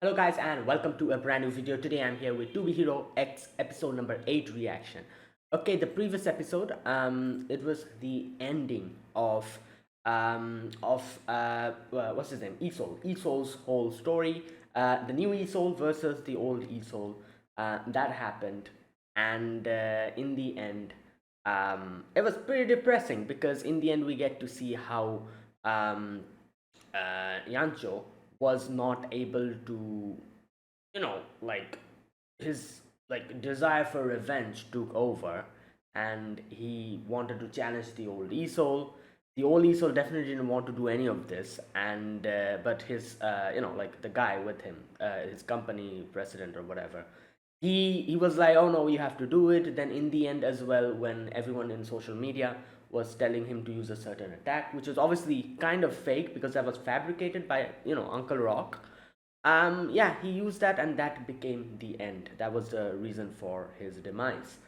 Hello guys and welcome to a brand new video. Today I'm here with To Be Hero X episode number 8 reaction. Okay, the previous episode it was the ending what's his name? Isol. Isol's whole story. The new Isol versus the old Isol. That happened, and in the end it was pretty depressing because in the end we get to see how um Yancho was not able to, like his desire for revenge took over, and he wanted to challenge the old Isol. The old Isol definitely didn't want to do any of this, and but his, like the guy with him, his company president or whatever, he was like, oh no, you have to do it. Then in the end as well, when everyone in social media was telling him to use a certain attack, which was obviously kind of fake because that was fabricated by Uncle Rock. Yeah, he used that, and that became the end. That was the reason for his demise,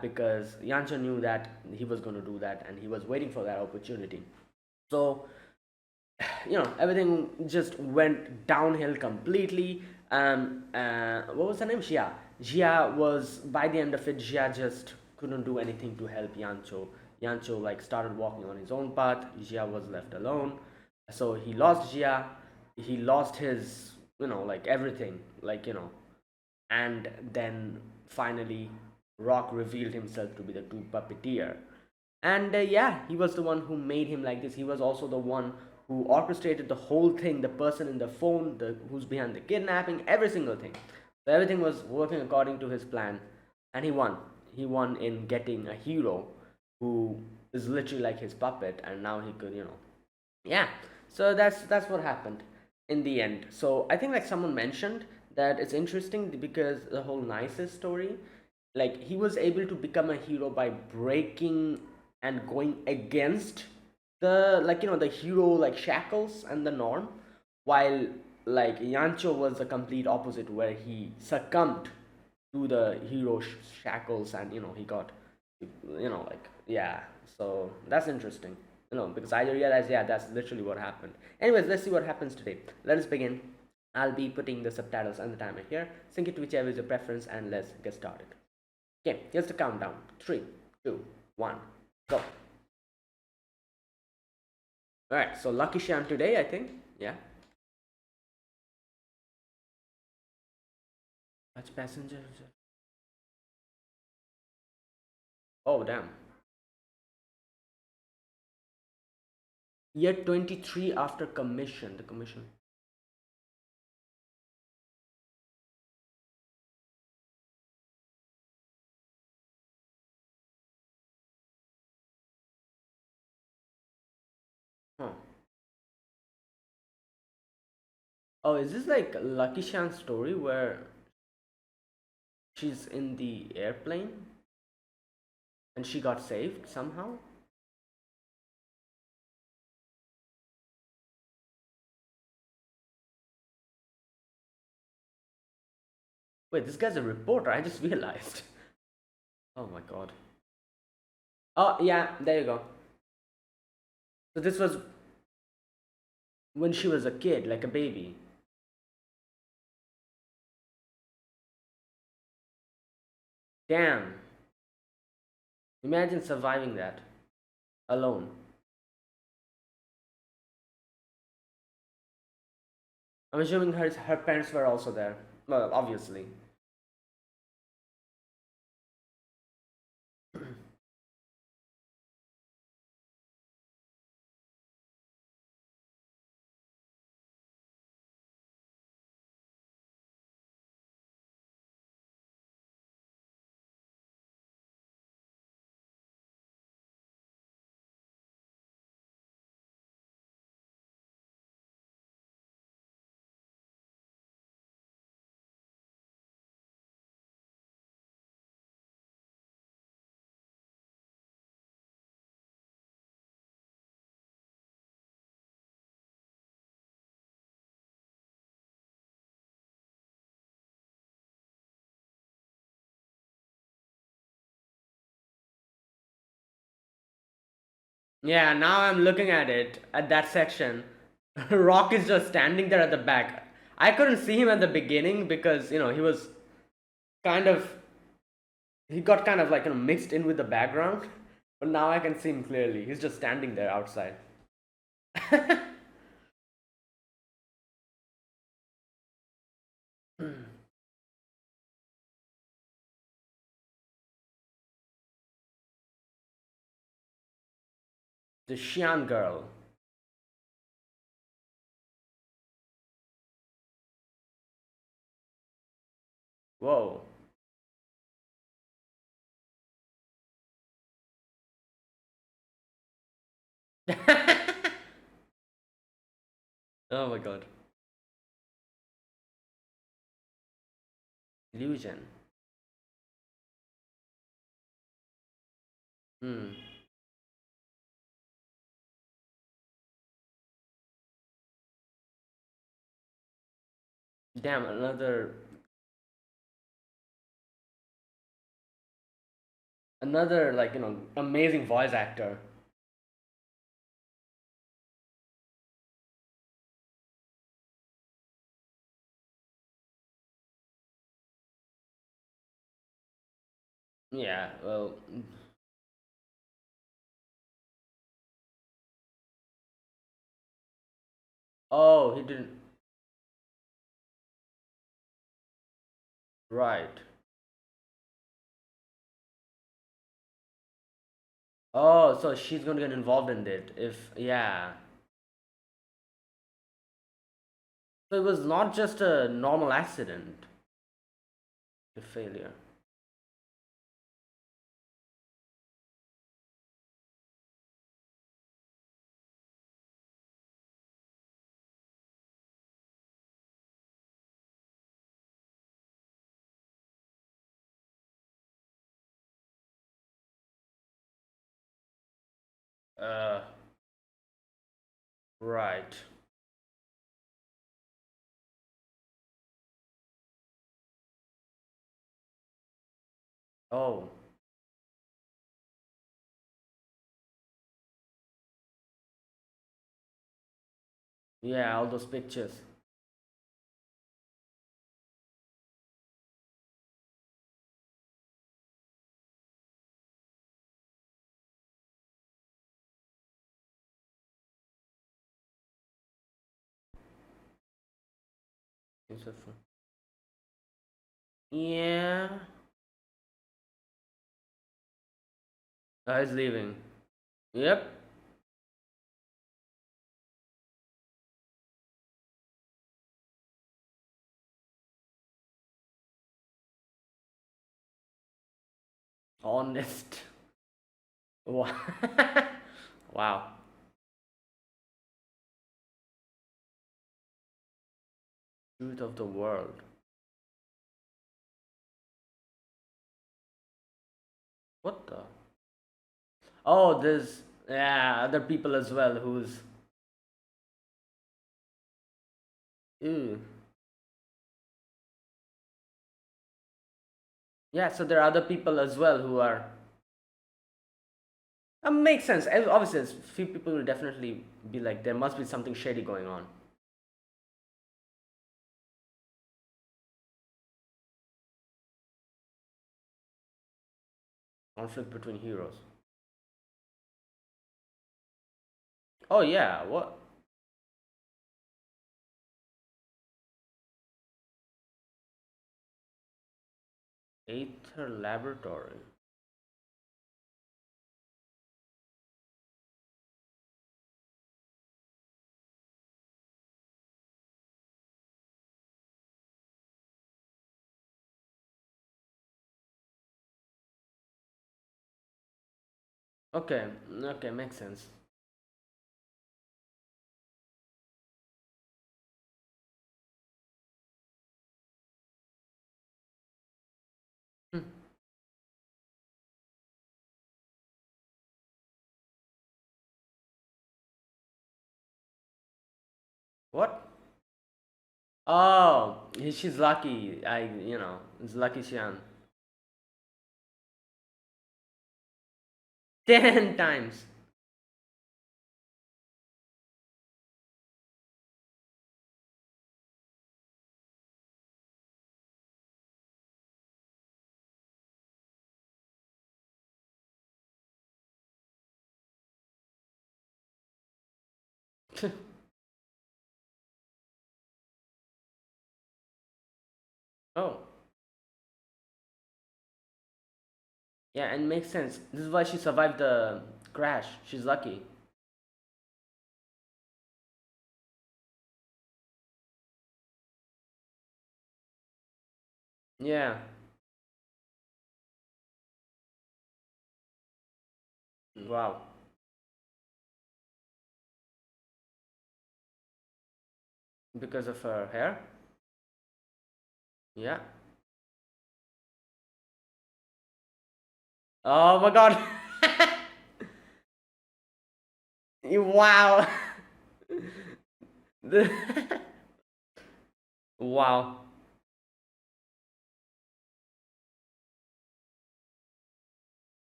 because Yancha knew that he was going to do that, and he was waiting for that opportunity. So everything just went downhill completely. What was her name? Jia. Jia was, by the end of it, Jia just couldn't do anything to help Yancho. Yancho like started walking on his own path. Jia was left alone. So he lost Jia. He lost his, like everything, and then finally Rock revealed himself to be the true puppeteer. And yeah, he was the one who made him like this. He was also the one who orchestrated the whole thing, the person in the phone, the who's behind the kidnapping, every single thing. So everything was working according to his plan, and he won. He won in getting a hero who is literally like his puppet, and now he could, yeah. So that's what happened in the end. So I think like someone mentioned that it's interesting because the whole Nisus story, like he was able to become a hero by breaking and going against the, the hero like shackles and the norm, while like Yancho was the complete opposite, where he succumbed to the hero shackles, and he got, yeah. So that's interesting, because I realized, yeah, that's literally what happened. Anyways, let's see what happens today. Let us begin. I'll be putting the subtitles and the timer here. Sync it to whichever is your preference, and let's get started. Okay, here's the countdown. 3, 2, 1, go. Alright, so Lucky Sham today, I think. Yeah. Much passengers. Oh, damn. Year 23 after commission. The commission. Huh. Oh, is this like Lucky Shan's story where she's in the airplane and she got saved somehow? Wait, this guy's a reporter. I just realized. Oh my god. Oh, yeah, there you go. So this was when she was a kid, like a baby. Damn. Imagine surviving that alone. I'm assuming her parents were also there. Well, obviously. Yeah, now I'm looking at it, at that section. Rock is just standing there at the back. I couldn't see him at the beginning because he was kind of he got kind of like mixed in with the background. But now I can see him clearly. He's just standing there outside. The Xian girl. Whoa. Oh my god. Illusion. Hmm. Damn, another like amazing voice actor. Yeah, well, oh, he didn't. Right. Oh, so she's gonna get involved in it if, yeah. So it was not just a normal accident, a failure. Uh, right. Oh, yeah, all those pictures. Yeah. He's leaving. Yep. Honest. Wow. Wow. Truth of the world. What the? Oh, there's yeah other people as well who's ew. Yeah, so there are other people as well who are. Makes sense. Obviously, few people will definitely be like, there must be something shady going on. Conflict between heroes. Oh yeah, what? Aether Laboratory. Okay, okay, makes sense. Hmm. What? Oh, she's lucky. It's Lucky Xian. 10 times. Oh, yeah, and makes sense. This is why she survived the crash. She's lucky. Yeah. Wow. Because of her hair? Yeah. Oh my god. Wow. The- wow.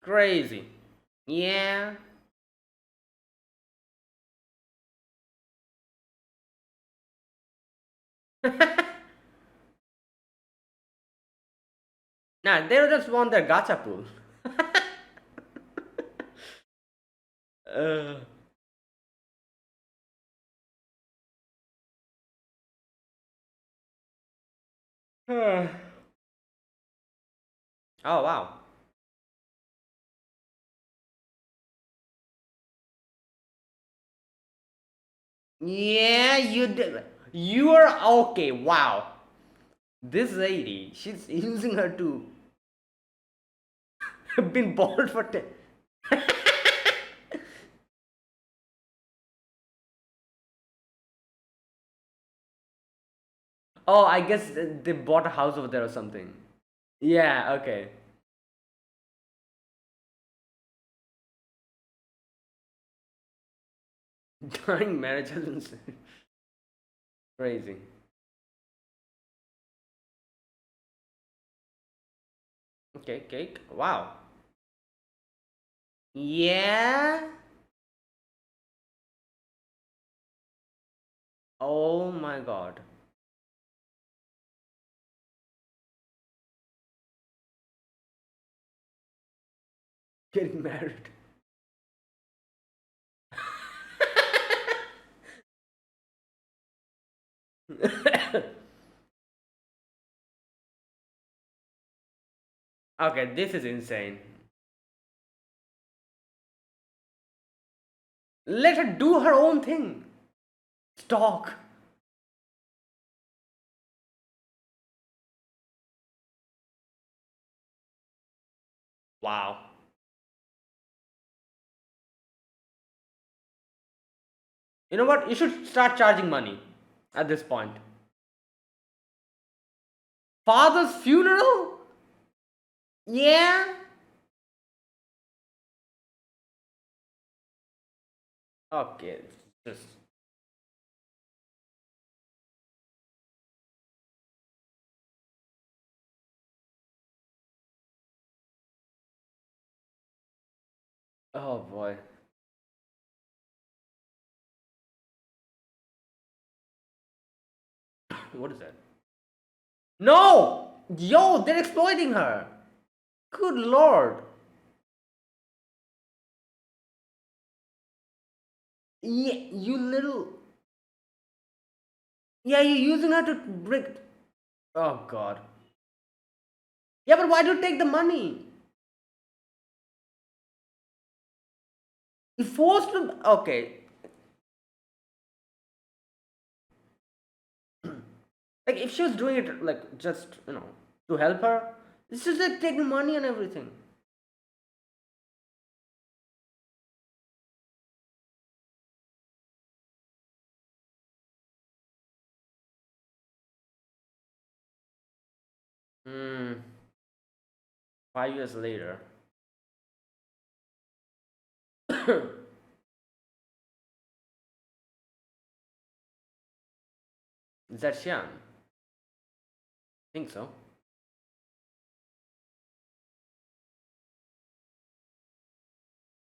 Crazy. Yeah. Nah, they just want their gacha pool. Uh, oh wow. Yeah, you did. You are okay. Wow. This lady, she's using her to been bald for 10. Oh, I guess they bought a house over there or something. Yeah, okay. During marriage is crazy. Okay, cake. Wow. Yeah. Oh my god. Getting married. Okay, this is insane. Let her do her own thing. Stalk. Wow. You know what? You should start charging money at this point. Father's funeral? Yeah. Okay, just. Oh boy. What is that? No! Yo, they're exploiting her. Good lord. Yeah, you little. Yeah, you're using her to break. Oh god. Yeah, but why do you take the money? You forced to. Okay. Like, if she was doing it, like, just, to help her, it's just like take the money and everything. Hmm. 5 years later. Is that Xian? Think so.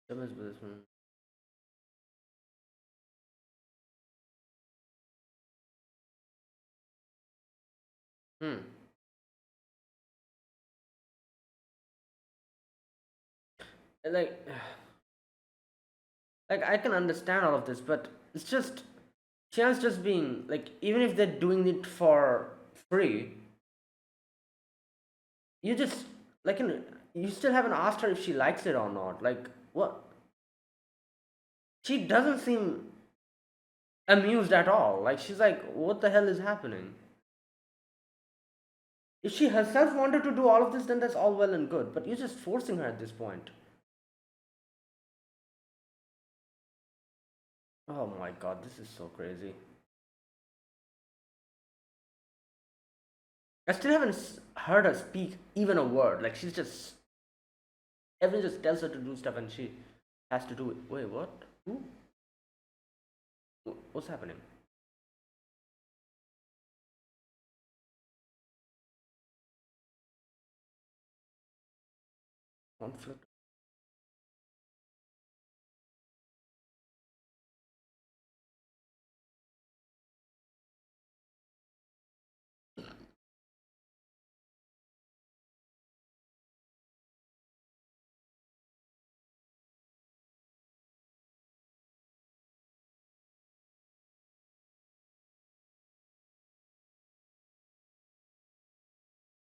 That must be this one. Hmm. Like, Like I can understand all of this, but it's just Chia's just being like, even if they're doing it for free, you just like you still haven't asked her if she likes it or not. Like what? She doesn't seem amused at all. Like she's like, what the hell is happening? If she herself wanted to do all of this, then that's all well and good. But you're just forcing her at this point. Oh my god, this is so crazy. I still haven't heard her speak even a word. Like she's just everyone just tells her to do stuff and she has to do it. Wait, what? Who? What's happening? Conflict.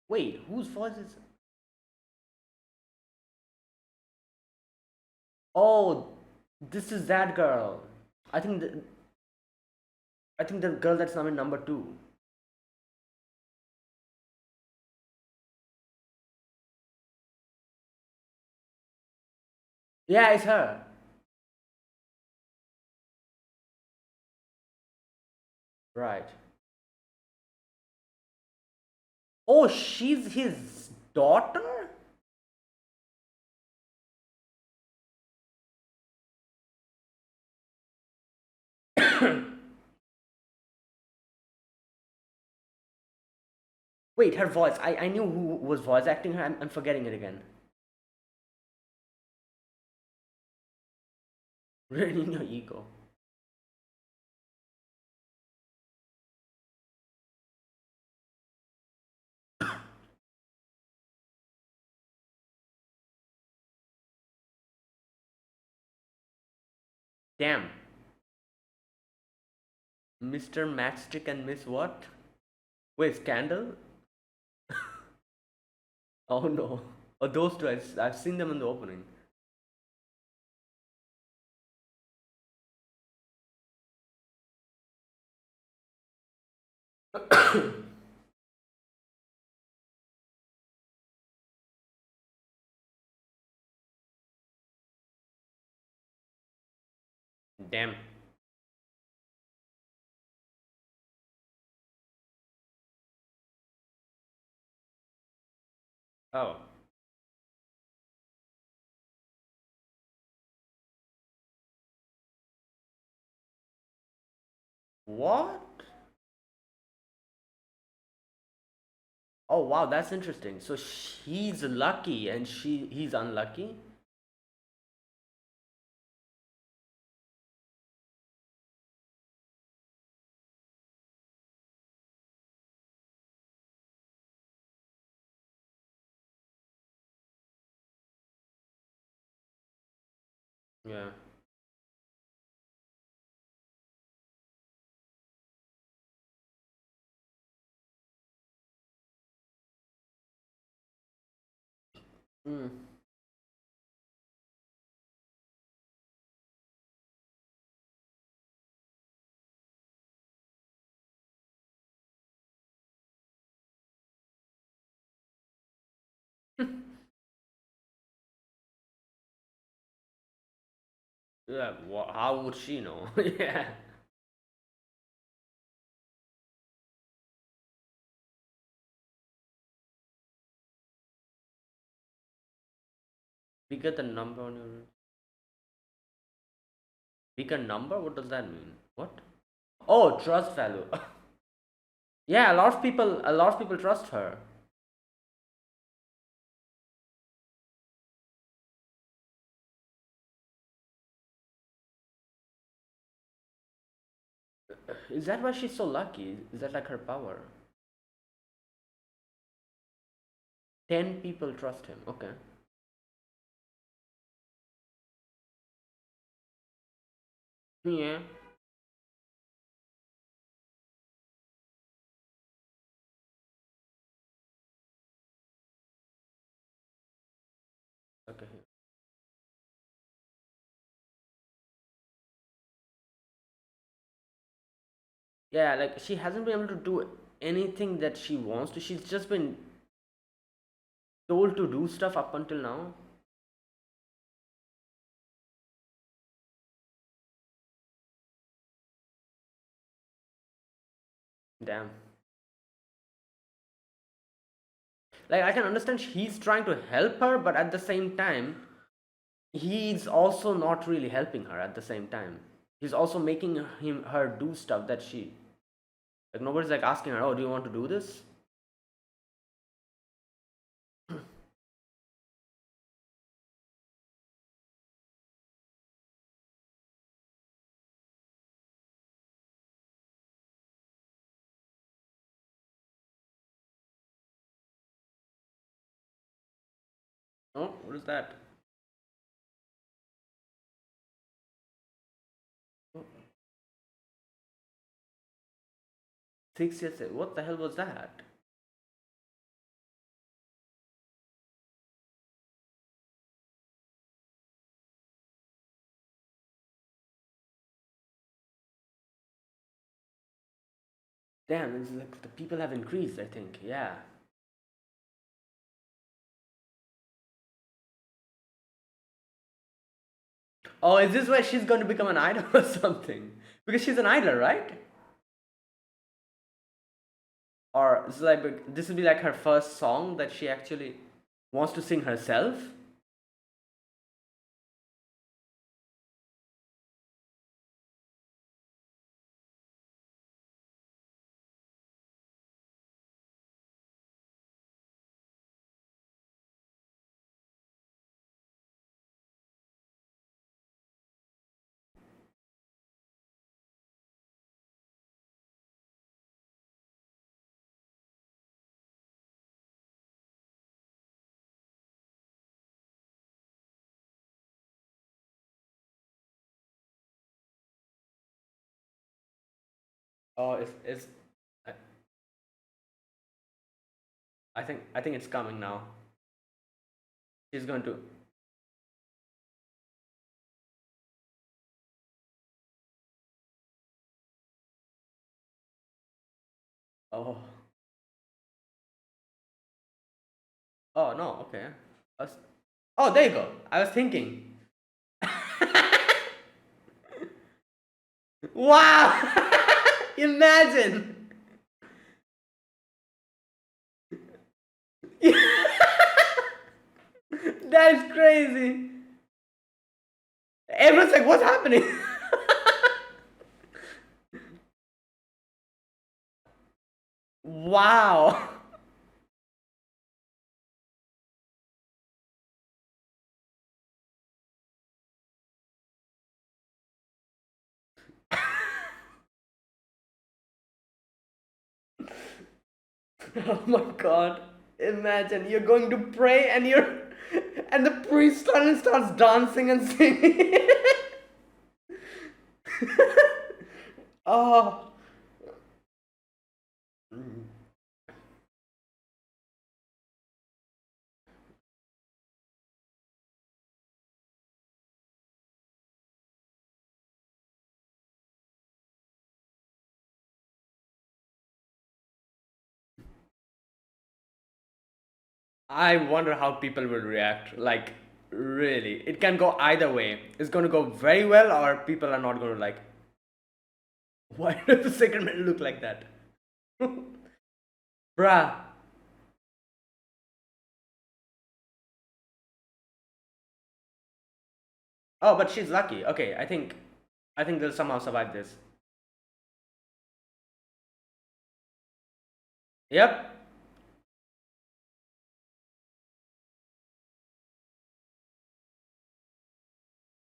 Wait, whose voice is? Oh, this is that girl. I think I think the girl that's now in number two. Yeah, it's her. Right. Oh, she's his daughter? Wait, her voice. I knew who was voice acting her. I'm forgetting it again. Really in your ego. Damn. Mr. Matchstick and Miss what? Wait, Scandal? Oh no. Oh, those two. I've seen them in the opening. Damn. Oh. What? Oh wow, that's interesting. So she's lucky and he's unlucky? Yeah. Mm. Yeah, how would she know? Yeah. Bigger the number on your bigger number? What does that mean? What? Oh, trust value. Yeah, a lot of people trust her. Is that why she's so lucky? Is that like her power? 10 people trust him. Okay. Yeah. Okay. Yeah, like she hasn't been able to do anything that she wants to. She's just been told to do stuff up until now. Damn. Like I can understand he's trying to help her, but at the same time, he's also not really helping her at the same time. He's also making her do stuff that she like nobody's like asking her, "Oh, do you want to do this?" Oh, what is that? Oh, 6 years. What the hell was that? Damn, it's like the people have increased, I think. Yeah. Oh, is this where she's going to become an idol or something? Because she's an idol, right? Or it's like this will be like her first song that she actually wants to sing herself. Oh, it's I, I think it's coming now. She's going to. Oh. Oh no. Okay. I was, oh, there you go. I was thinking. Wow. Imagine. That's crazy. Everyone's like, what's happening? Wow. Oh my god. Imagine you're going to pray and you're and the priest suddenly starts dancing and singing. Oh. I wonder how people will react. Like, really. It can go either way. It's going to go very well, or people are not going to like, why does the second man look like that? Bruh. Oh, but she's lucky. Okay, I think they'll somehow survive this. Yep.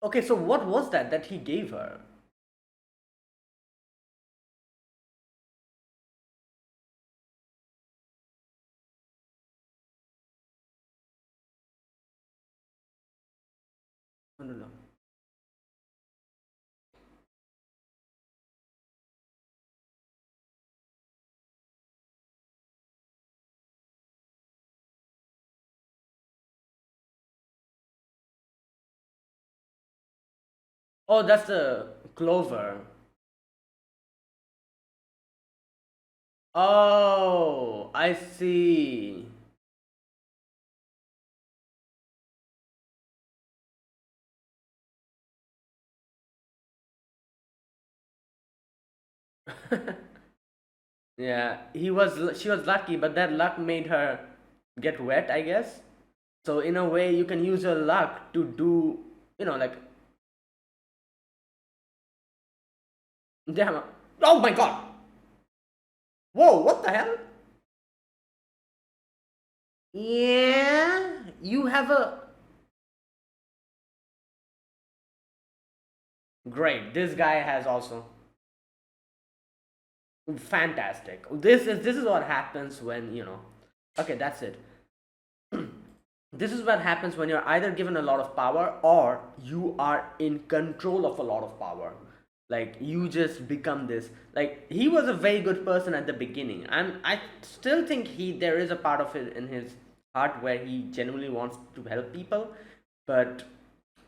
Okay, so what was that he gave her? I don't know. Oh, that's the Clover. Oh, I see. Yeah, she was lucky, but that luck made her get wet, I guess. So in a way, you can use your luck to do, like, damn. Oh my God! Whoa! What the hell? Yeah, you have a great. This guy has also fantastic. This is what happens when Okay, that's it. This is what happens when you're either given a lot of power or you are in control of a lot of power. Like you just become this. Like he was a very good person at the beginning, and I still think there is a part of it in his heart where he genuinely wants to help people, but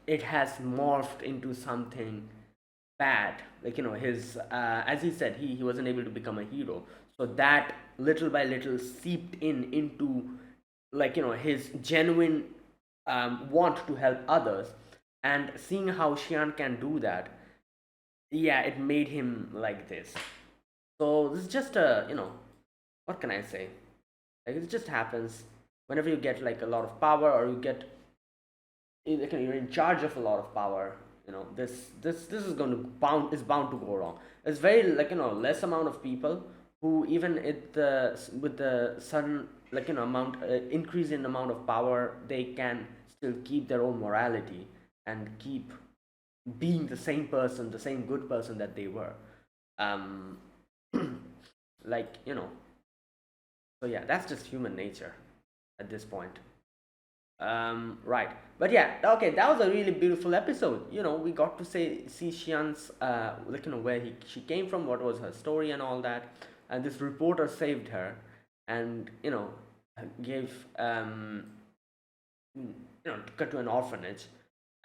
it has morphed into something bad. Like his as he said, he wasn't able to become a hero, so that little by little seeped into, like his genuine want to help others. And seeing how Xian can do that, yeah, it made him like this. So this is just a, what can I say, like it just happens whenever you get like a lot of power, or you get, like you're in charge of a lot of power. This is going to bound to go wrong. It's very, like less amount of people who, even at the with the sudden, like amount increase in amount of power, they can still keep their own morality and keep being the same person, the same good person that they were. um like so yeah, that's just human nature at this point. Right. But yeah, okay, that was a really beautiful episode. We got to see Xian's, like where she came from, what was her story and all that. And this reporter saved her, and gave, took her to an orphanage.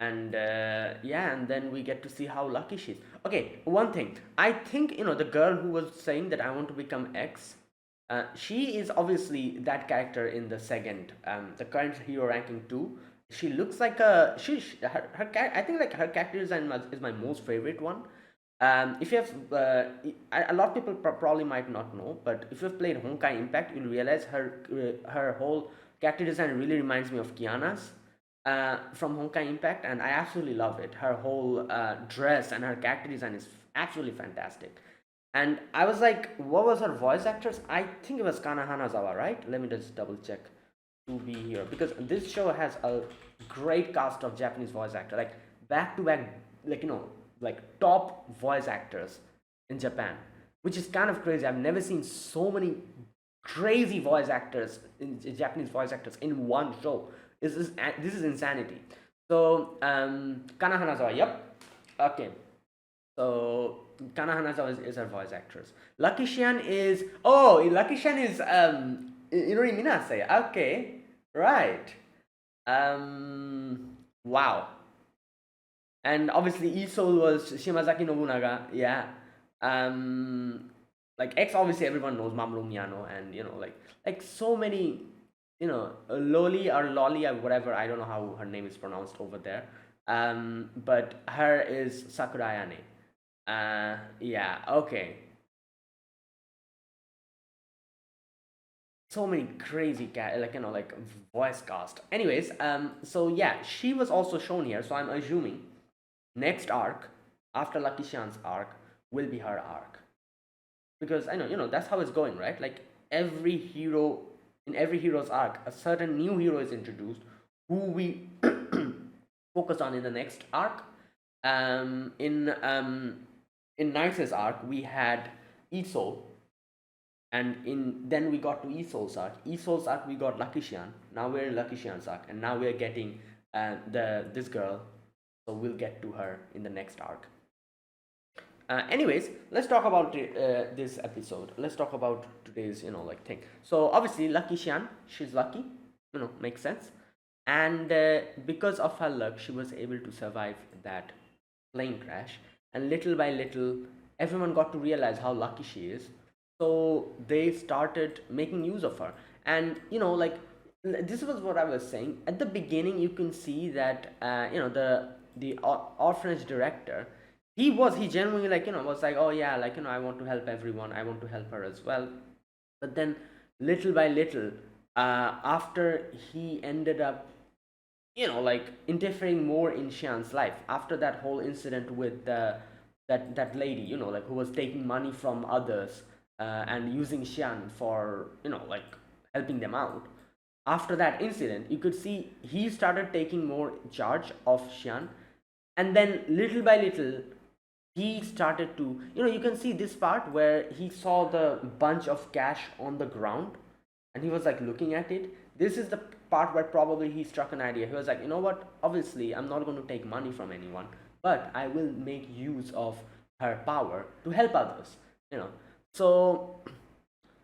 And yeah, and then we get to see how lucky she is. Okay, one thing. I think, the girl who was saying that I want to become X, she is obviously that character in the second, the current hero ranking 2. She looks like a I think like her character design is my most favorite one. If you have, a lot of people probably might not know, but if you've played Honkai Impact, you'll realize her whole character design really reminds me of Kiana's, from Honkai Impact, and I absolutely love it. Her whole dress and her character design is absolutely fantastic. And I was like, what was her voice actress? I think it was Kana Hanazawa, right? Let me just double check to be here, because this show has a great cast of Japanese voice actors, like back to back, like like top voice actors in Japan, which is kind of crazy. I've never seen so many crazy voice actors, Japanese voice actors in one show. This is insanity. So Kana Hanazawa, yep. Okay, so Kana Hanazawa is her voice actress. Lucky Shian is, Lucky Shian is Inori Minase. Okay, right. Wow. And obviously Isol was Shimazaki Nobunaga. Yeah. Um, like X, obviously everyone knows Mamoru Miyano, and like so many, Loli or Lolly or whatever. I don't know how her name is pronounced over there. But her is Sakura Ayane. Yeah, okay. So many crazy like like voice cast. Anyways, so yeah, she was also shown here. So I'm assuming next arc after Lucky Shan's arc will be her arc, because I know that's how it's going, right? Like every hero, in every hero's arc, a certain new hero is introduced who we focus on in the next arc. In Night's arc, we had Iso, and then we got to Isol's arc. Isol's arc, we got Lucky Xian. Now we're in Lucky Xian's arc, and now we're getting this girl. So we'll get to her in the next arc. Anyways, let's talk about this episode. Let's talk about today's, like thing. So obviously, Lucky Xian, she's lucky. Makes sense. And because of her luck, she was able to survive that plane crash, and little by little, everyone got to realize how lucky she is. So they started making use of her. And like, this was what I was saying at the beginning. You can see that the orphanage director, he genuinely, like, was like, oh yeah, like, I want to help everyone, I want to help her as well. But then little by little, after he ended up, like, interfering more in Xian's life after that whole incident with that lady, like, who was taking money from others, and using Xian for, like, helping them out. After that incident, you could see he started taking more charge of Xian, and then little by little, he started to, you can see this part where he saw the bunch of cash on the ground, and he was like looking at it. This is the part where probably he struck an idea. He was like, you know what, obviously I'm not going to take money from anyone, but I will make use of her power to help others, so,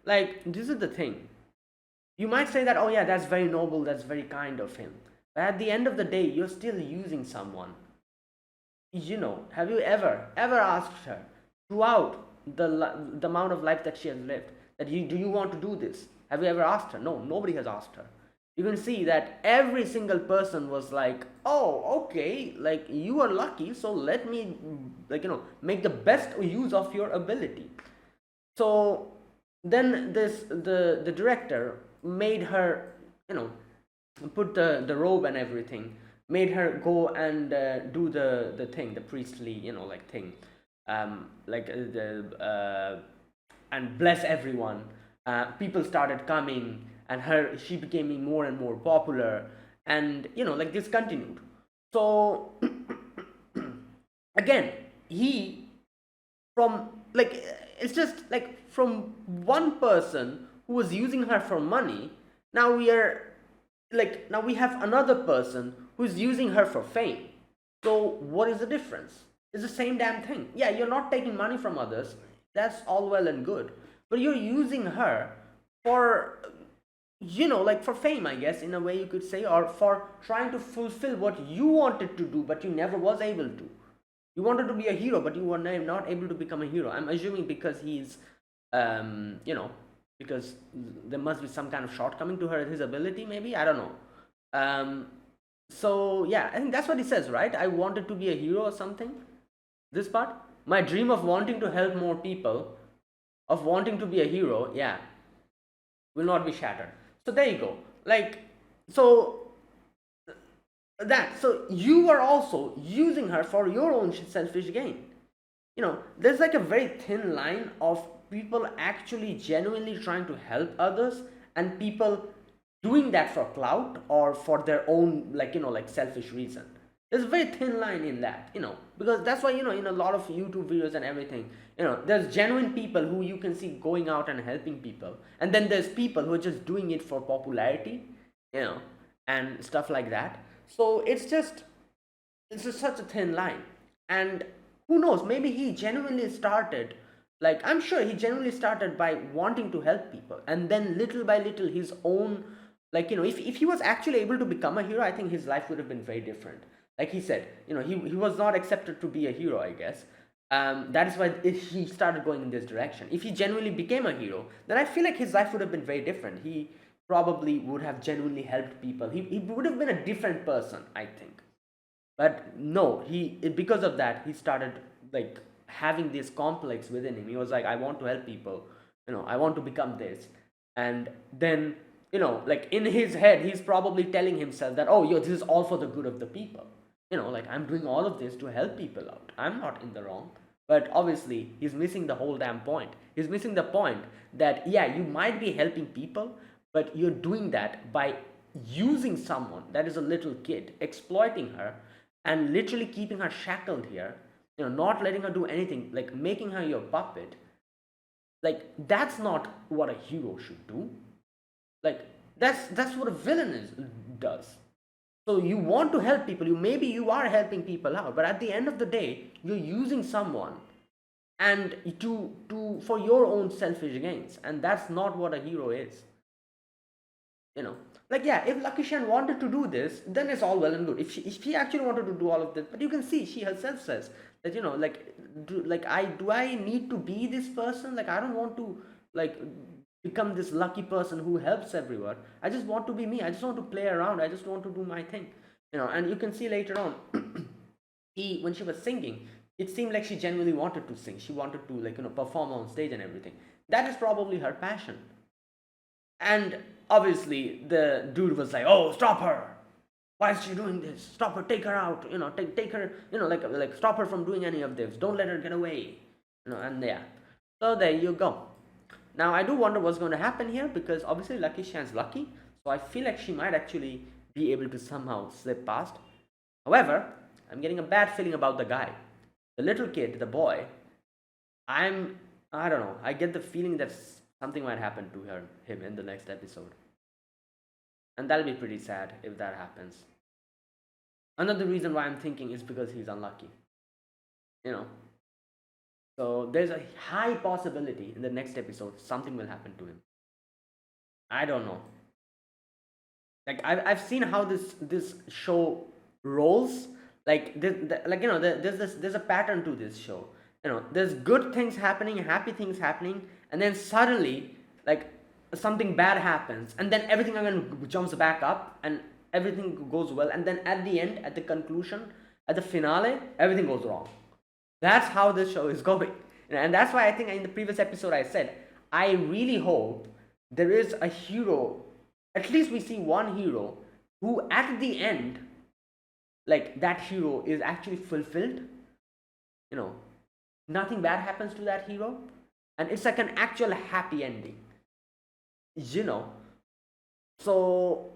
like, this is the thing. You might say that, oh yeah, that's very noble, that's very kind of him, but at the end of the day, you're still using someone. Have you ever asked her throughout the amount of life that she has lived, that do you want to do this? Have you ever asked her? No, nobody has asked her. You can see that every single person was like, oh, okay, like, you are lucky, so let me, like, make the best use of your ability. So then the director made her, put the robe and everything, made her go and do the thing, the priestly, like, thing, like, the and bless everyone. People started coming, and she became more and more popular, and like, this continued. So again, he, from, like, it's just like, from one person who was using her for money, now we have another person who's using her for fame. So what is the difference? It's the same damn thing. Yeah, you're not taking money from others, that's all well and good, but you're using her for, like, for fame, I guess, in a way you could say, or for trying to fulfill what you wanted to do but you never was able to. You wanted to be a hero, but you were not able to become a hero. I'm assuming because he's, because there must be some kind of shortcoming to his ability, maybe. I don't know. Um, so yeah, I think that's what he says, right? I wanted to be a hero or something. This part, my dream of wanting to help more people, of wanting to be a hero, yeah, will not be shattered. So there you go. Like, so so you are also using her for your own selfish gain. There's like a very thin line of people actually genuinely trying to help others, and people doing that for clout or for their own, like, like, selfish reason. There's a very thin line in that, because that's why, in a lot of YouTube videos and everything, there's genuine people who you can see going out and helping people, and then there's people who are just doing it for popularity, and stuff like that. So it's just such a thin line. And who knows, maybe he genuinely started, like, I'm sure he genuinely started by wanting to help people, and then little by little his own, like, if he was actually able to become a hero, I think his life would have been very different. Like he said, he was not accepted to be a hero, I guess. That is why he started going in this direction. If he genuinely became a hero, then I feel like his life would have been very different. He probably would have genuinely helped people. He would have been a different person, I think. But no, because of that, he started, like, having this complex within him. He was like, I want to help people, I want to become this. And then, like, in his head, he's probably telling himself that, oh, yo, this is all for the good of the people. Like, I'm doing all of this to help people out, I'm not in the wrong. But obviously he's missing the whole damn point. He's missing the point that, yeah, you might be helping people, but you're doing that by using someone that is a little kid, exploiting her, and literally keeping her shackled here, not letting her do anything, like making her your puppet. Like, that's not what a hero should do. Like, that's what a villain does. So you want to help people, maybe you are helping people out, but at the end of the day, you're using someone, and to for your own selfish gains, and that's not what a hero is. you know Like, yeah, if Lucky Shan wanted to do this, then it's all well and good. If she actually wanted to do all of this, but you can see she herself says that, like, do I need to be this person? Like, I don't want to, like, become this lucky person who helps everyone. I just want to be me. I just want to play around. I just want to do my thing. And you can see later on, when she was singing, it seemed like she genuinely wanted to sing. She wanted to, like, perform on stage and everything. That is probably her passion. And obviously, the dude was like, "Oh, stop her! Why is she doing this? Stop her! Take her out! Take her! Like stop her from doing any of this. Don't let her get away!" And yeah. So there you go. Now I do wonder what's going to happen here, because obviously Lucky Shan's lucky, so I feel like she might actually be able to somehow slip past. However, I'm getting a bad feeling about the guy, the little kid, the boy. I don't know. I get the feeling that something might happen to him in the next episode. And that'll be pretty sad if that happens. Another reason why I'm thinking is because he's unlucky. You know. So there's a high possibility in the next episode something will happen to him. I don't know. Like, I've seen how this show rolls. Like there's a pattern to this show. There's good things happening, happy things happening, and then suddenly, like, something bad happens, and then everything again jumps back up, and everything goes well, and then at the end, at the conclusion, at the finale, everything goes wrong. That's how this show is going. And that's why I think in the previous episode I said, I really hope there is a hero, at least we see one hero who at the end, like, that hero is actually fulfilled. Nothing bad happens to that hero, and it's like an actual happy ending. So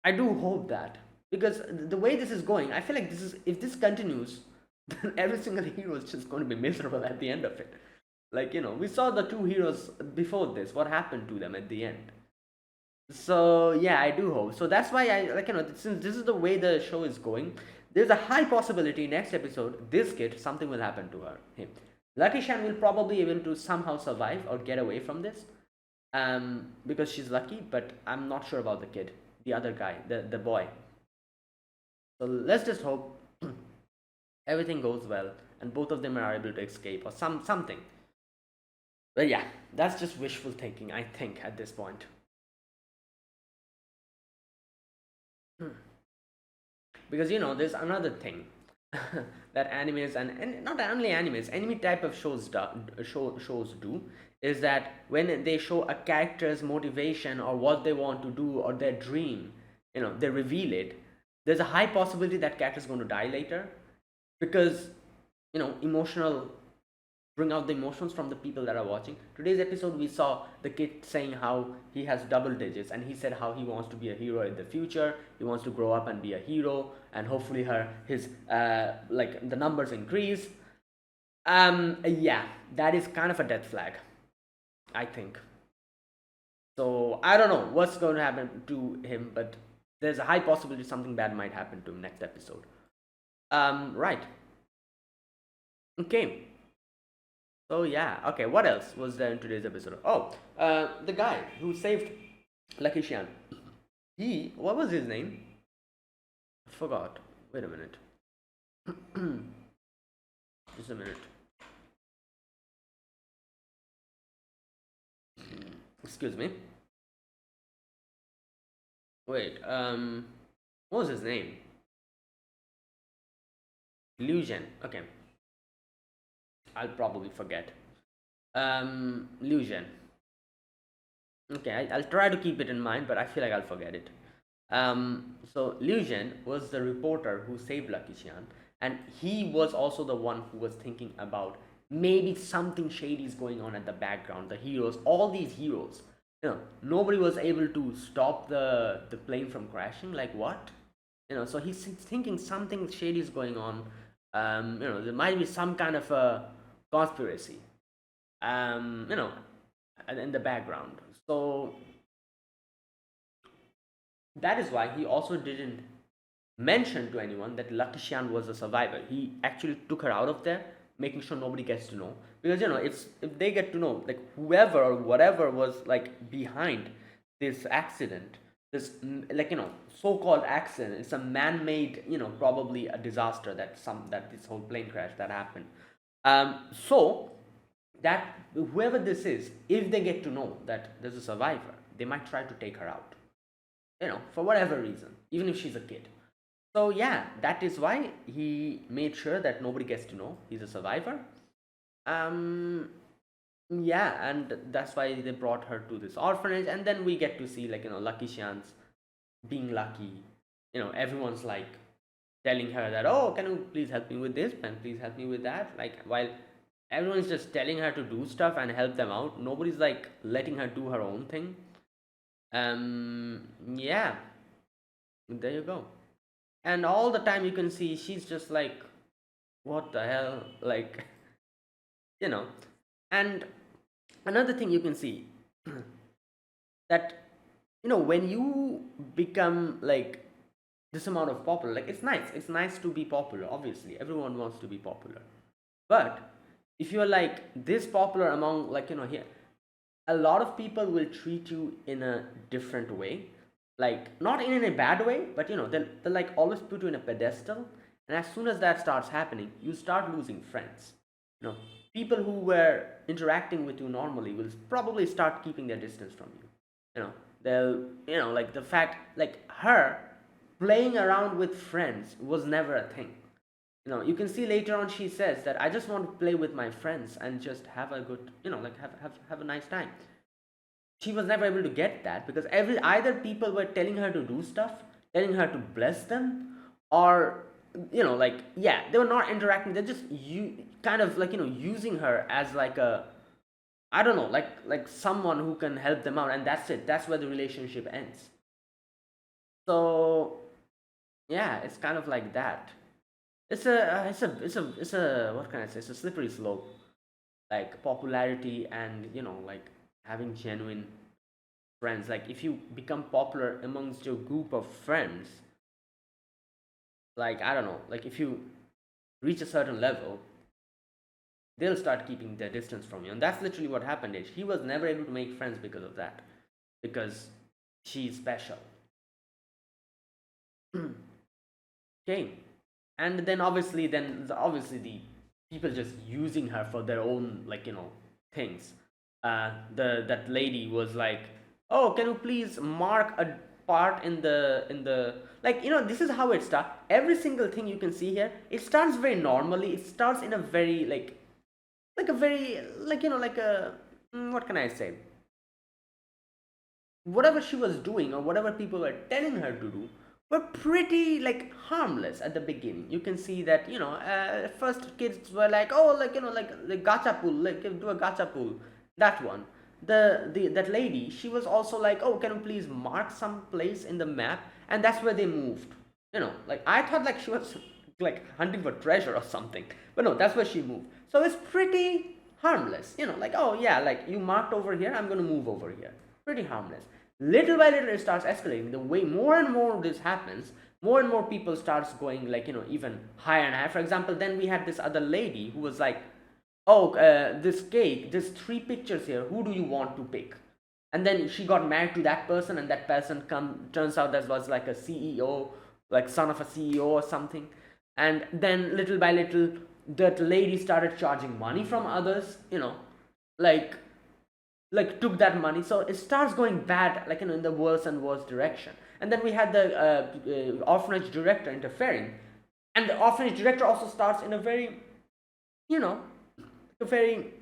I do hope that, because the way this is going, I feel like if this continues, then every single hero is just going to be miserable at the end of it. Like, we saw the two heroes before this, what happened to them at the end. So yeah, I do hope. So that's why I, like, since this is the way the show is going, there's a high possibility next episode this kid, something will happen to him. Lucky Shan will probably be able to somehow survive or get away from this, because she's lucky. But I'm not sure about the kid, the other guy, the boy. So let's just hope everything goes well and both of them are able to escape or something. But yeah, that's just wishful thinking, I think, at this point. Because there's another thing that animes and not only animes, any type of shows do, is that when they show a character's motivation or what they want to do or their dream, they reveal it. There's a high possibility that character is going to die later, because emotional bring out the emotions from the people that are watching. Today's episode, we saw the kid saying how he has double digits, and he said how he wants to be a hero in the future. He wants to grow up and be a hero, and hopefully his like, the numbers increase. Yeah, that is kind of a death flag, I think. So I don't know what's going to happen to him, but there's a high possibility something bad might happen to him next episode. Right. Okay. So yeah, okay, what else was there in today's episode? Oh, the guy who saved Lucky Shan. What was his name? I forgot. Wait a minute. Just a minute. Excuse me. Wait, what was his name? Liu Zhen. Okay. I'll probably forget. Liu Zhen. Okay, I'll try to keep it in mind, but I feel like I'll forget it. So Liu Zhen was the reporter who saved Lucky Xian, and he was also the one who was thinking about maybe something shady is going on at the background. The heroes, all these heroes, nobody was able to stop the plane from crashing. Like, what? So he's thinking something shady is going on. There might be some kind of a conspiracy, in the background. So that is why he also didn't mention to anyone that Lucky Xian was a survivor. He actually took her out of there, making sure nobody gets to know. Because if they get to know, like, whoever or whatever was, like, behind this accident, this like so-called accident. It's a man-made, probably a disaster, that this whole plane crash that happened. So that whoever this is, if they get to know that there's a survivor, they might try to take her out, for whatever reason, even if she's a kid. So yeah, that is why he made sure that nobody gets to know he's a survivor. um yeah, and that's why they brought her to this orphanage, and then we get to see, like, Lucky Shan's being lucky. Everyone's like telling her that, oh, can you please help me with this and please help me with that, like, while everyone's just telling her to do stuff and help them out, nobody's like letting her do her own thing. Yeah, there you go. And all the time you can see she's just like, what the hell, like, you know and another thing you can see, that, when you become like this amount of popular, like, it's nice to be popular. Obviously everyone wants to be popular, but if you're like this popular among, like, here, a lot of people will treat you in a different way, like, not in a bad way, but they'll like always put you in a pedestal. And as soon as that starts happening, you start losing friends. you know People who were interacting with you normally will probably start keeping their distance from you. They'll, like, the fact, like, her playing around with friends was never a thing. You can see later on she says that, I just want to play with my friends and just have a good, like, have a nice time. She was never able to get that because either people were telling her to do stuff, telling her to bless them, or, like, yeah, they were not interacting. They're just, kind of like, using her as like a, I don't know, like someone who can help them out, and that's it. That's where the relationship ends. So yeah, it's kind of like that. It's a what can I say? It's a slippery slope, like popularity and, like, having genuine friends. Like, if you become popular amongst your group of friends, like, I don't know, like, if you reach a certain level, they'll start keeping their distance from you, and that's literally what happened. He was never able to make friends because of that, because she's special. Okay. And then obviously the people just using her for their own, like, things. The That lady was like, oh, can you please mark a part in the, like, this is how it starts. Every single thing you can see here, it starts very normally. It starts in a very, like a very, like, like a, what can I say, whatever she was doing or whatever people were telling her to do were pretty, like, harmless at the beginning. You can see that, first kids were like, oh, like, like the gacha pool, like, do a gacha pool, that one. The That lady, she was also like, oh, can you please mark some place in the map, and that's where they moved. Like, I thought, like, she was like hunting for treasure or something, but no, that's where she moved. So it's pretty harmless. Like, oh yeah, like, you marked over here, I'm gonna move over here. Pretty harmless. Little by little, it starts escalating. The way more and more this happens, more and more people starts going, like, even higher and higher. For example, then we had this other lady who was like, oh, this cake, there's three pictures here, who do you want to pick? And then she got married to that person, and that person turns out that was like a CEO, like son of a CEO or something. And then little by little, that lady started charging money from others, like took that money. So it starts going bad, like, in the worse and worse direction. And then we had the orphanage director interfering, and the orphanage director also starts in a very, you know a very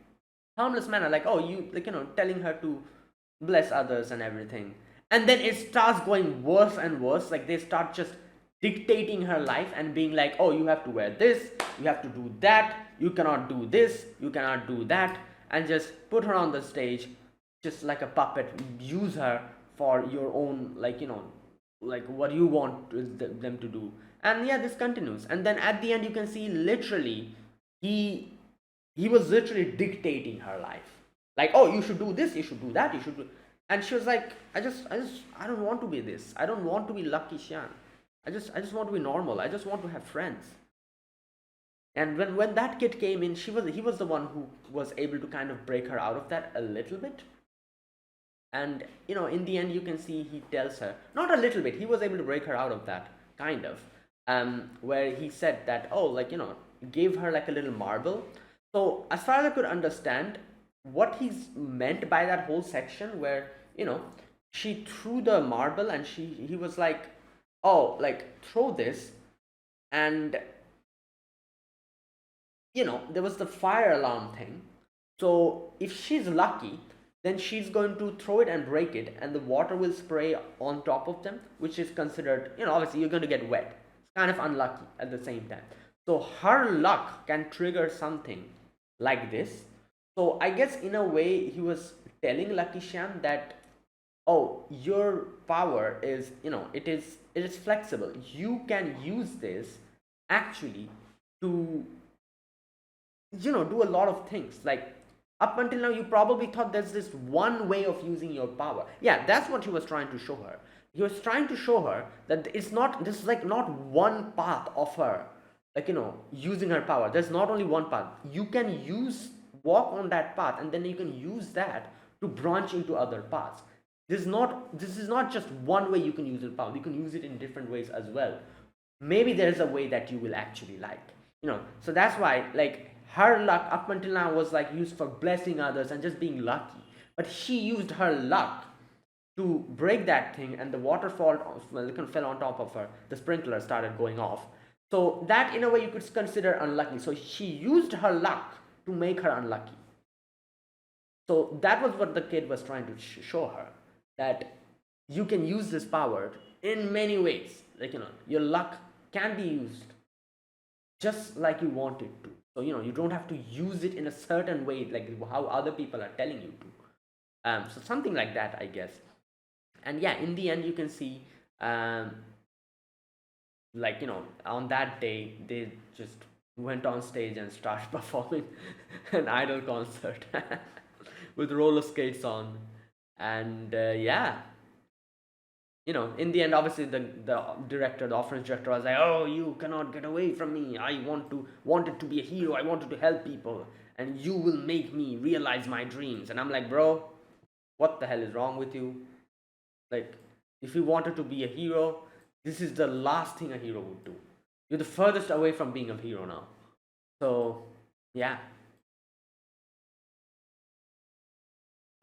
harmless manner, like, oh, you, like, telling her to bless others and everything. And then it starts going worse and worse. Like, they start just dictating her life and being like, oh, you have to wear this, you have to do that, you cannot do this, you cannot do that, and just put her on the stage just like a puppet. Use her for your own, like, like what you want them to do. And yeah, this continues, and then at the end you can see, literally, he he was literally dictating her life, like, oh, you should do this, you should do that, you should do. And she was like, I don't want to be this, I don't want to be Lucky Shan. I just want to be normal, I just want to have friends. And when that kid came in, he was the one who was able to kind of break her out of that a little bit. And in the end, you can see he tells her, not a little bit, he was able to break her out of that, kind of, where he said that, oh, like, gave her like a little marble. So as far as I could understand, what he's meant by that whole section, where she threw the marble, and he was like, oh, like, throw this. And there was the fire alarm thing. So if she's lucky, then she's going to throw it and break it, and the water will spray on top of them, which is considered, obviously you're going to get wet. It's kind of unlucky at the same time. So her luck can trigger something like this. So I guess in a way he was telling Lucky Sham that, oh, your power is, it is flexible. You can use this actually to do a lot of things. Like, up until now you probably thought there's this one way of using your power. Yeah, that's what he was trying to show her. He was trying to show her that it's not, this is like not one path of her, like, using her power. There's not only one path. You can walk on that path, and then you can use that to branch into other paths. This is not just one way you can use your power. You can use it in different ways as well. Maybe there's a way that you will actually like, so that's why, like, her luck up until now was like used for blessing others and just being lucky, but she used her luck to break that thing, and the waterfall, well, fell on top of her. The sprinkler started going off. So that, in a way, you could consider unlucky. So she used her luck to make her unlucky. So that was what the kid was trying to show her, that you can use this power in many ways. Like, your luck can be used just like you want it to. So you don't have to use it in a certain way, like how other people are telling you to. So something like that, I guess. And yeah, in the end, you can see, like, on that day they just went on stage and started performing an idol concert with roller skates on. And yeah, in the end, obviously the director, the orphanage director, was like, oh, you cannot get away from me. I wanted to be a hero. I wanted to help people, and you will make me realize my dreams. And I'm like, bro, what the hell is wrong with you? Like, if you wanted to be a hero, this is the last thing a hero would do. You're the furthest away from being a hero now. So yeah,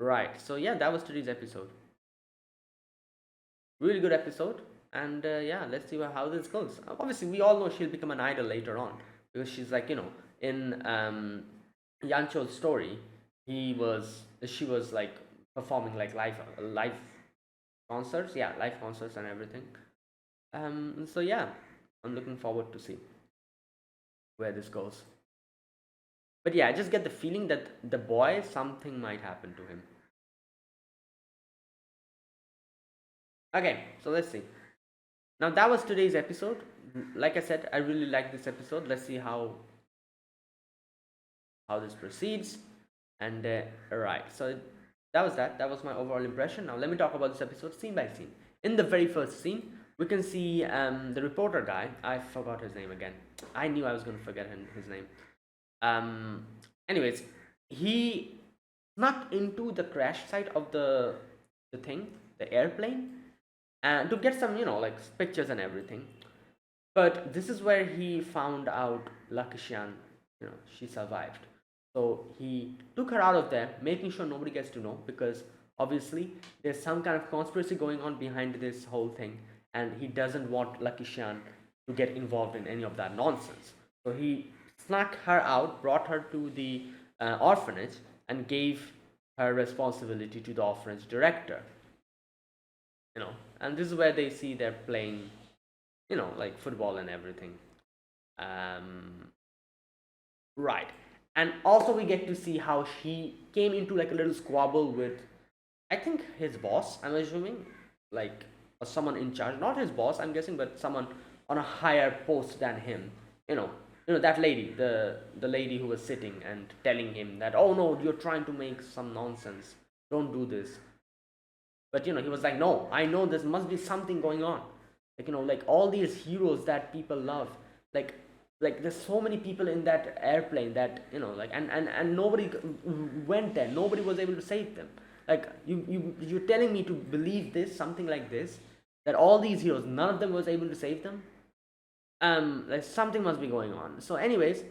right. So yeah, that was today's episode. Really good episode. And yeah, let's see how this goes. Obviously, we all know she'll become an idol later on, because she's like, in Yancho's story, she was like performing like live concerts. Yeah, live concerts and everything. So yeah, I'm looking forward to see where this goes. But yeah, I just get the feeling that the boy, something might happen to him. Okay, so let's see. Now that was today's episode. Like I said, I really like this episode. Let's see how this proceeds. And right, so that was my overall impression. Now let me talk about this episode scene by scene. In the very first scene, we can see the reporter guy. I forgot his name again. I knew I was going to forget his name. Anyways, he snuck into the crash site of the thing, the airplane, and to get some, like, pictures and everything. But this is where he found out Lakishan, she survived. So he took her out of there, making sure nobody gets to know, because obviously there's some kind of conspiracy going on behind this whole thing, and he doesn't want Lakishan to get involved in any of that nonsense. So he snuck her out, brought her to the orphanage, and gave her responsibility to the orphanage director. And this is where they see they're playing, like football and everything. Um, right. And also we get to see how she came into like a little squabble with, I think, his boss, I'm assuming, like, or someone in charge, not his boss, I'm guessing, but someone on a higher post than him. That lady, the lady who was sitting and telling him that, oh no, you're trying to make some nonsense, don't do this. But he was like, no, I know there must be something going on. Like, like all these heroes that people love, like there's so many people in that airplane that, like, and nobody went there, nobody was able to save them. Like you're telling me to believe this, something like this, that all these heroes, none of them was able to save them. Like something must be going on. So anyways,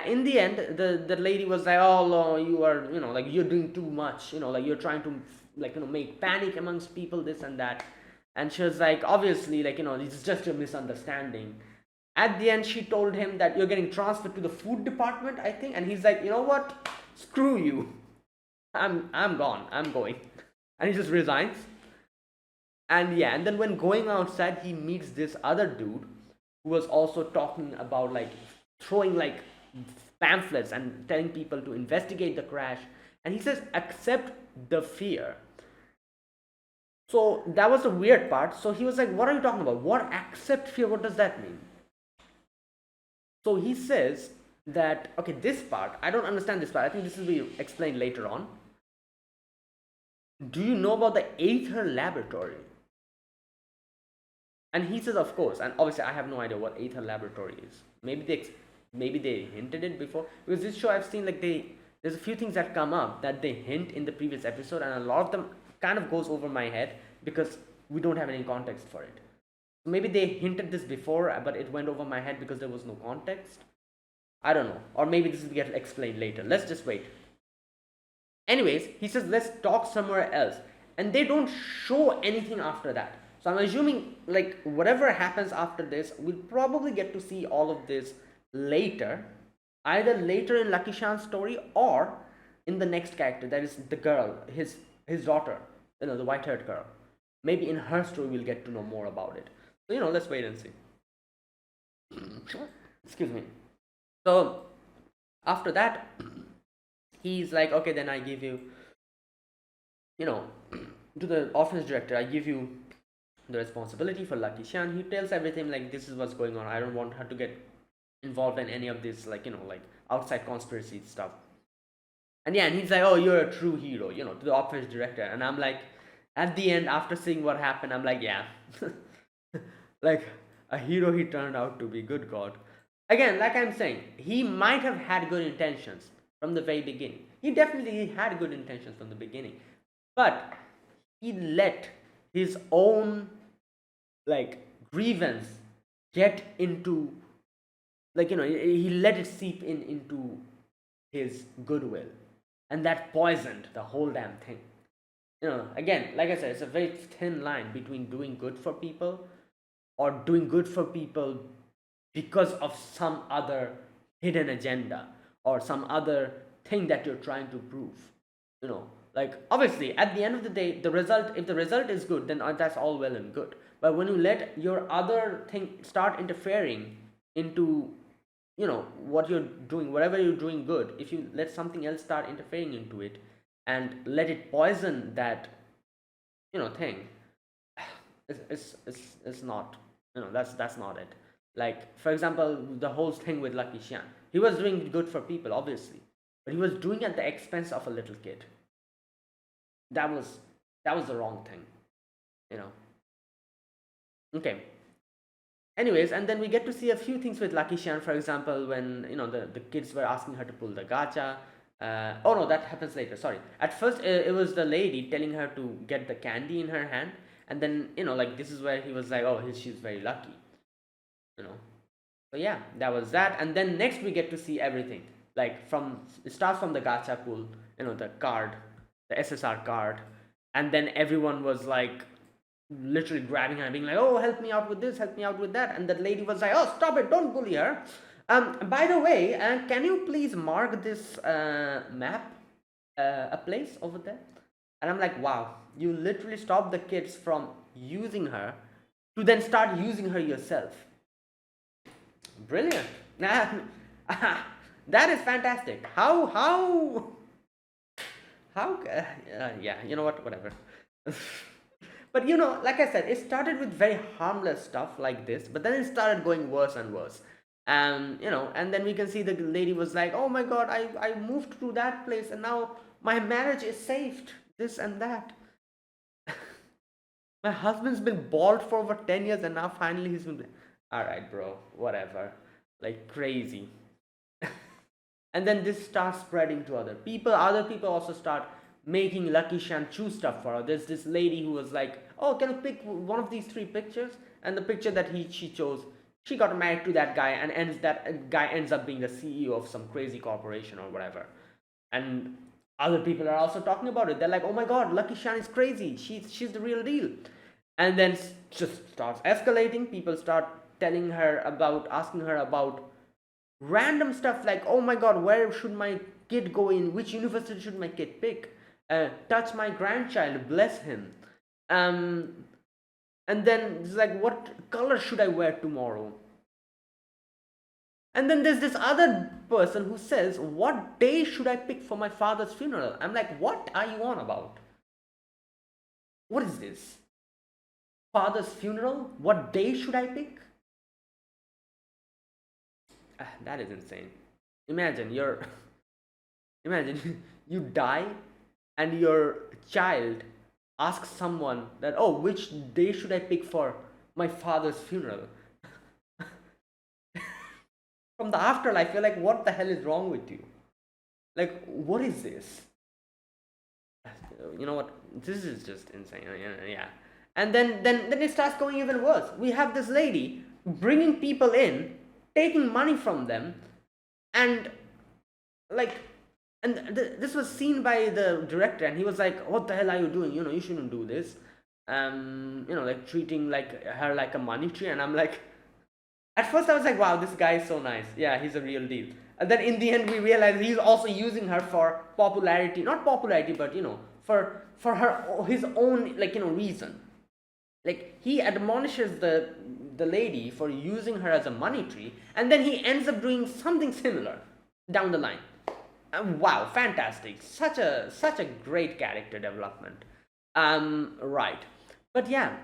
in the end, the lady was like, oh no, you are, like you're doing too much, like you're trying to, like, make panic amongst people, this and that. And she was like, obviously, like, it's just a misunderstanding. At the end, she told him that you're getting transferred to the food department, I think. And he's like, you know what, screw you, I'm gone, I'm going. And he just resigns. And yeah, and then when going outside, he meets this other dude who was also talking about, like, throwing like pamphlets and telling people to investigate the crash. And he says, accept the fear. So that was the weird part. So he was like, what are you talking about? What, accept fear? What does that mean? So he says that, okay, this part, I don't understand this part. I think this will be explained later on. Do you know about the Aether Laboratory? And he says, of course. And obviously, I have no idea what Aether Laboratory is. Maybe they hinted it before, because this show I've seen, like, there's a few things that come up that they hint in the previous episode, and a lot of them kind of goes over my head because we don't have any context for it. Maybe they hinted this before, but it went over my head because there was no context. I don't know. Or maybe this will get explained later. Let's just wait. Anyways, he says, let's talk somewhere else. And they don't show anything after that. So I'm assuming, like, whatever happens after this, we'll probably get to see all of this later. Either later in Lucky Shan's story or in the next character, that is the girl, his daughter, the white-haired girl. Maybe in her story we'll get to know more about it. So, let's wait and see. Excuse me. So, after that, he's like, okay, then I give you, to the office director, I give you the responsibility for Lucky Shan. He tells everything, like, this is what's going on. I don't want her to get involved in any of this, like, like outside conspiracy stuff. And yeah, and he's like, oh, you're a true hero, to the office director. And I'm like, at the end, after seeing what happened, I'm like, yeah. Like, a hero he turned out to be, good God. Again, like I'm saying, he might have had good intentions from the very beginning. He definitely had good intentions from the beginning. But he let his own, like, grievance get into, like, he let it seep into his goodwill. And that poisoned the whole damn thing. Again, like I said, it's a very thin line between doing good for people or doing good for people because of some other hidden agenda or some other thing that you're trying to prove. Like, obviously, at the end of the day, if the result is good, then that's all well and good. But when you let your other thing start interfering into, what you're doing, whatever you're doing good, if you let something else start interfering into it and let it poison that, thing, it's not, that's not it. Like, for example, the whole thing with Lucky Xian, he was doing good for people, obviously, but he was doing it at the expense of a little kid. That was the wrong thing. Okay. Anyways, and then we get to see a few things with Lucky Xian. For example, when the kids were asking her to pull the gacha. Oh no, that happens later. Sorry. At first, it was the lady telling her to get the candy in her hand, and then like, this is where he was like, oh, she's very lucky. So yeah, that was that. And then next we get to see everything. Like, it starts from the gacha pool, the card, the SSR card, and then everyone was like literally grabbing her and being like, oh, help me out with this, help me out with that. And that lady was like, oh, stop it, don't bully her. By the way, can you please mark this map, a place over there? And I'm like, wow, you literally stopped the kids from using her to then start using her yourself. Brilliant. That is fantastic. How yeah, you know what, whatever. But like I said, it started with very harmless stuff like this, but then it started going worse and worse. And then we can see the lady was like, oh my god, I moved to that place and now my marriage is saved, this and that. My husband's been bald for over 10 years and now finally he's been, all right, bro, whatever. Like, crazy. And then this starts spreading to other people also start making Lucky Shan choose stuff for her. There's this lady who was like, "Oh, can you pick one of these three pictures?" And the picture that she chose, she got married to that guy, and that guy ends up being the CEO of some crazy corporation or whatever. And other people are also talking about it. They're like, "Oh my God, Lucky Shan is crazy. She's the real deal." And then just starts escalating. People start telling her about, asking her about random stuff like, "Oh my God, where should my kid go in? Which university should my kid pick? Touch my grandchild, bless him." Um, and then it's like, "What color should I wear tomorrow?" And then there's this other person who says, "What day should I pick for my father's funeral?" I'm like, "What are you on about? What is this? Father's funeral? What day should I pick?" That is insane. Imagine you're imagine you die and your child asks someone that, "Oh, which day should I pick for my father's funeral?" From the afterlife, you're like, "What the hell is wrong with you? Like, what is this?" You know what? This is just insane. Yeah. And then it starts going even worse. We have this lady bringing people in, taking money from them, and like, and this was seen by the director, and he was like, "What the hell are you doing? You shouldn't do this." Like treating like her like a money tree. And I'm like, at first I was like, "Wow, this guy is so nice. Yeah, he's a real deal." And then in the end, we realized he's also using her for popularity, not popularity, but for her his own, like, reason. Like, he admonishes the lady for using her as a money tree, and then he ends up doing something similar down the line. Wow, fantastic! Such a great character development. Right, but yeah,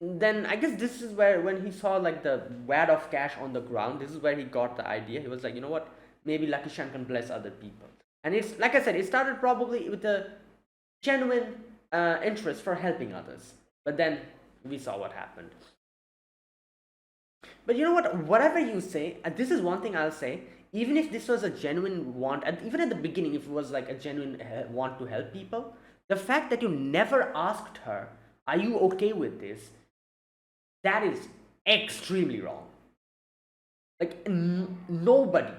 then I guess this is where, when he saw like the wad of cash on the ground, this is where he got the idea. He was like, "You know what? Maybe Lucky Shan can bless other people." And it's like I said, it started probably with a genuine interest for helping others, but then we saw what happened. But you know what? Whatever you say, this is one thing I'll say. Even if this was a genuine want, and even at the beginning, if it was like a genuine want to help people, the fact that you never asked her, "Are you okay with this?" That is extremely wrong. Like, nobody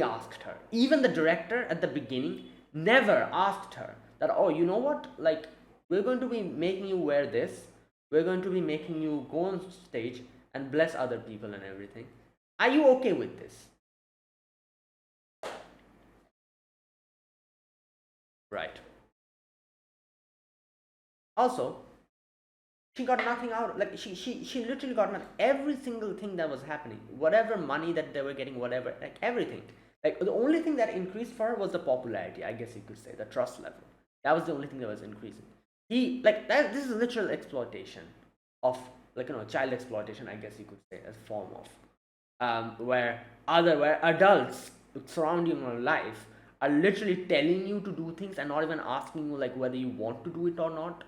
asked her. Even the director at the beginning never asked her that, "Oh, you know what? Like, we're going to be making you wear this. We're going to be making you go on stage and bless other people and everything. Are you okay with this?" Right. Also, she got nothing out. Like, she literally got nothing. Every single thing that was happening, whatever money that they were getting, whatever, like everything, like the only thing that increased for her was the popularity, I guess you could say, the trust level. That was the only thing that was increasing. He, like, that, this is literal exploitation of, like, child exploitation, I guess you could say, as a form of where adults surrounding your life are literally telling you to do things and not even asking you like whether you want to do it or not,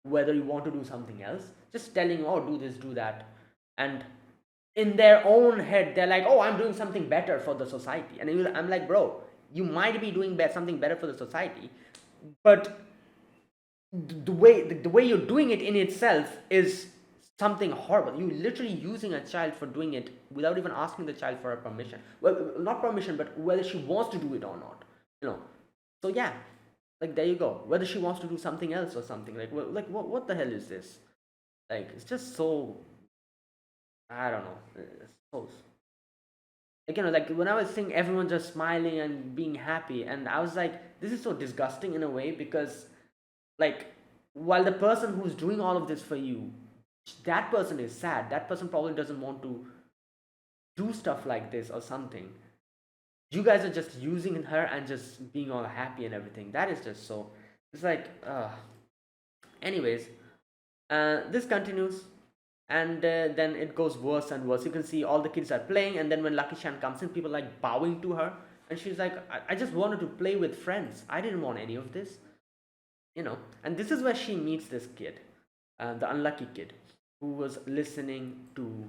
whether you want to do something else, just telling you, "Oh, do this, do that." And in their own head they're like, "Oh, I'm doing something better for the society." And I'm like, "Bro, you might be doing something better for the society, but the way you're doing it in itself is something horrible. You literally using a child for doing it without even asking the child for a permission. Well, not permission, but whether she wants to do it or not. You know. So yeah, like, there you go. Whether she wants to do something else or something, like, what the hell is this? Like, it's just so, I don't know. It's so, like, like when I was seeing everyone just smiling and being happy, and I was like, this is so disgusting in a way, because, like, while the person who's doing all of this for you, that person is sad, that person probably doesn't want to do stuff like this or something, you guys are just using her and just being all happy and everything. That is just so, it's like, anyways, this continues, and then it goes worse and worse. You can see all the kids are playing, and then when Lucky Chan comes in, people like bowing to her, and she's like, I just wanted to play with friends. I didn't want any of this. And this is where she meets this kid, the unlucky kid, who was listening to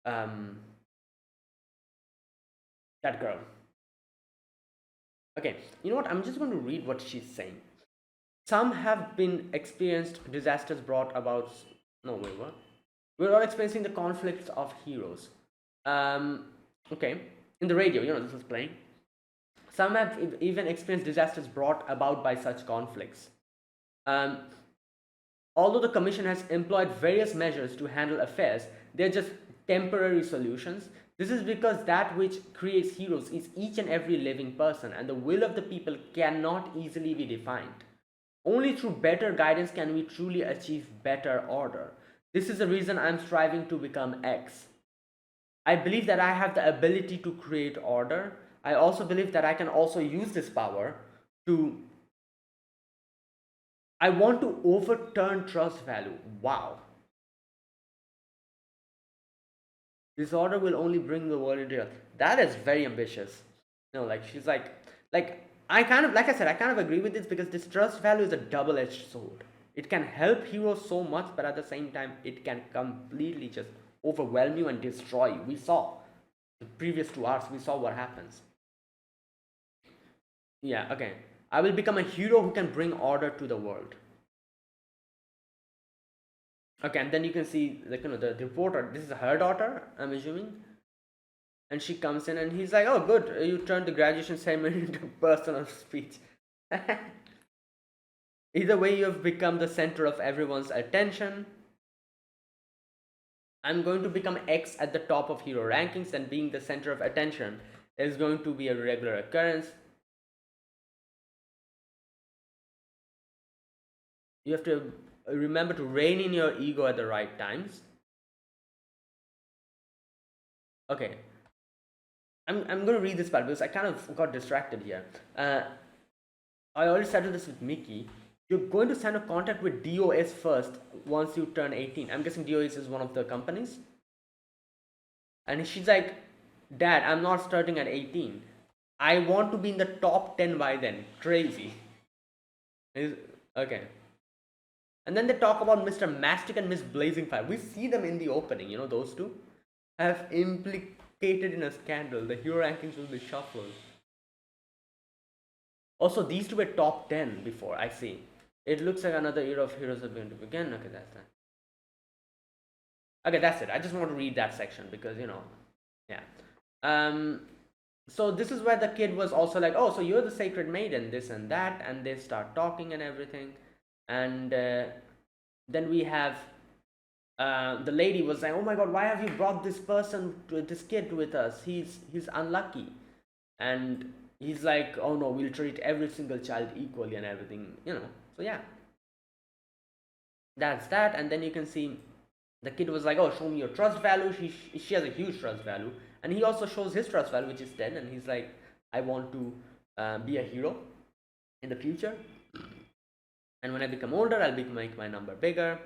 um, that girl. Okay, you know what? I'm just going to read what she's saying. Some have been experienced disasters brought about. No, wait, what? We're all experiencing the conflicts of heroes. Um, okay, in the radio, this was playing. Some have even experienced disasters brought about by such conflicts. Um, Although the Commission has employed various measures to handle affairs, they are just temporary solutions. This is because that which creates heroes is each and every living person, and the will of the people cannot easily be defined. Only through better guidance can we truly achieve better order. This is the reason I'm striving to become X. I believe that I have the ability to create order. I also believe that I can also use this power to. I want to overturn trust value. Wow. This order will only bring the world into health. That is very ambitious. Like she's like I kind of, like I said, I kind of agree with this because this trust value is a double-edged sword. It can help heroes so much, but at the same time, it can completely just overwhelm you and destroy you. We saw the previous 2 hours. We saw what happens. Yeah. Okay. I will become a hero who can bring order to the world. Okay, and then you can see the reporter. This is her daughter, I'm assuming, and she comes in and he's like, oh good, you turned the graduation ceremony into personal speech. Either way, you have become the center of everyone's attention. I'm going to become X at the top of hero rankings, and being the center of attention is going to be a regular occurrence. You have to remember to rein in your ego at the right times. Okay, I'm going to read this part because I kind of got distracted here. I already settled this with Mickey. You're going to sign a contract with DOS first once you turn 18. I'm guessing DOS is one of the companies. And she's like, Dad, I'm not starting at 18. I want to be in the top 10 by then. Crazy. Okay. And then they talk about Mr. Mastic and Miss Blazing Fire. We see them in the opening, those two have implicated in a scandal. The hero rankings will be shuffled. Also, these two were top 10 before, I see. It looks like another era of heroes are going to begin. Okay, that's that. Okay, that's it. I just want to read that section because, yeah. So this is where the kid was also like, oh, so you're the sacred maiden, this and that, and they start talking and everything. And then we have the lady was like, oh my god, why have you brought this kid with us? He's unlucky. And he's like, oh no, we'll treat every single child equally and everything, so yeah, that's that. And then you can see the kid was like, oh, show me your trust value. She has a huge trust value, and he also shows his trust value, which is 10, and he's like, I want to be a hero in the future, and when I become older, I'll make my number bigger.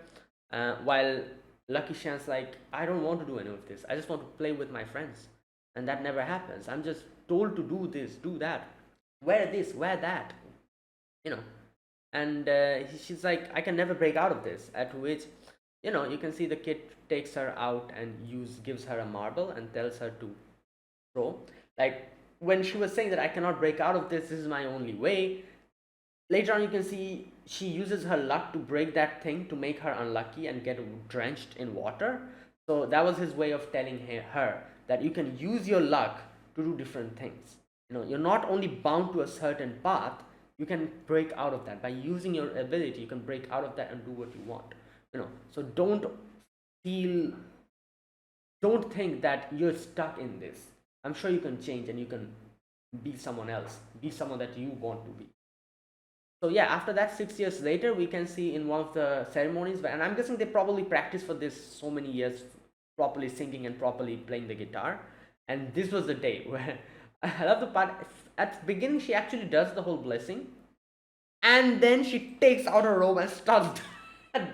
While Lucky Shan's like, I don't want to do any of this, I just want to play with my friends, and that never happens. I'm just told to do this, do that, wear this, wear that, and she's like, I can never break out of this. At which, you can see the kid takes her out and gives her a marble and tells her to throw. Like, when she was saying that I cannot break out of this is my only way, later on you can see she uses her luck to break that thing to make her unlucky and get drenched in water. So that was his way of telling her that you can use your luck to do different things. You're not only bound to a certain path, you can break out of that by using your ability. You can break out of that and do what you want. So don't think that you're stuck in this. I'm sure you can change and you can be someone else, be someone that you want to be. So yeah, after that, 6 years later, we can see in one of the ceremonies, and I'm guessing they probably practiced for this so many years, properly singing and properly playing the guitar. And this was the day where I love the part. At the beginning, she actually does the whole blessing, and then she takes out her robe and starts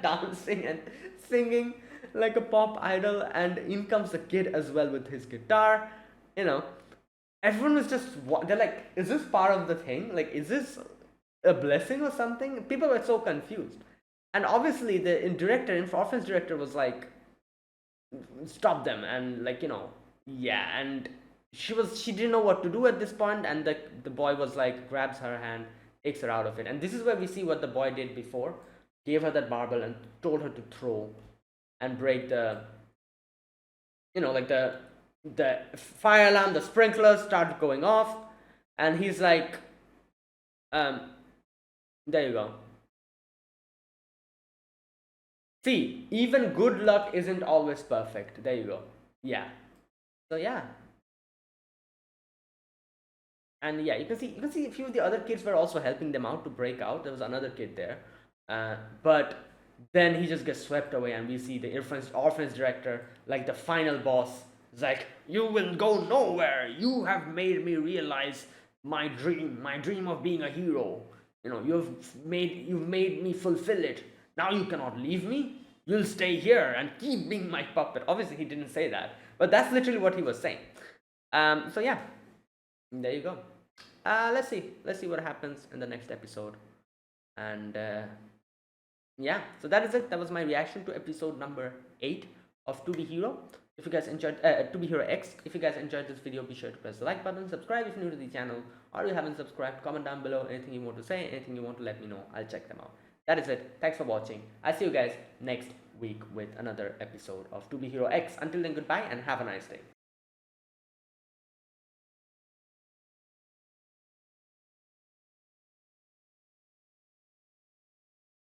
dancing and singing like a pop idol. And in comes the kid as well with his guitar. Everyone was just, they're like, is this part of the thing? Like, is this a blessing or something? People were so confused. And obviously the offense director was like, stop them, and like, yeah. And she didn't know what to do at this point, and the boy was like grabs her hand, takes her out of it, and this is where we see what the boy did before, gave her that marble and told her to throw and break the, like the fire alarm, the sprinklers started going off, and he's like, um, there you go. See, even good luck isn't always perfect. There you go. Yeah. So yeah, and yeah, you can see a few of the other kids were also helping them out to break out. There was another kid there, but then he just gets swept away, and we see the orphanage director, like the final boss, is like, "You will go nowhere. You have made me realize my dream of being a hero. You've made me fulfill it. Now you cannot leave me. You'll stay here and keep being my puppet." Obviously, he didn't say that, but that's literally what he was saying. So yeah, there you go. Let's see what happens in the next episode, and yeah, so that is it. That was my reaction to episode number 8 of To Be Hero. If you guys enjoyed To Be Hero X, if you guys enjoyed this video, be sure to press the like button, subscribe if you're new to the channel, or you haven't subscribed. Comment down below anything you want to say, anything you want to let me know. I'll check them out. That is it. Thanks for watching. I'll see you guys next week with another episode of To Be Hero X. Until then, goodbye and have a nice day.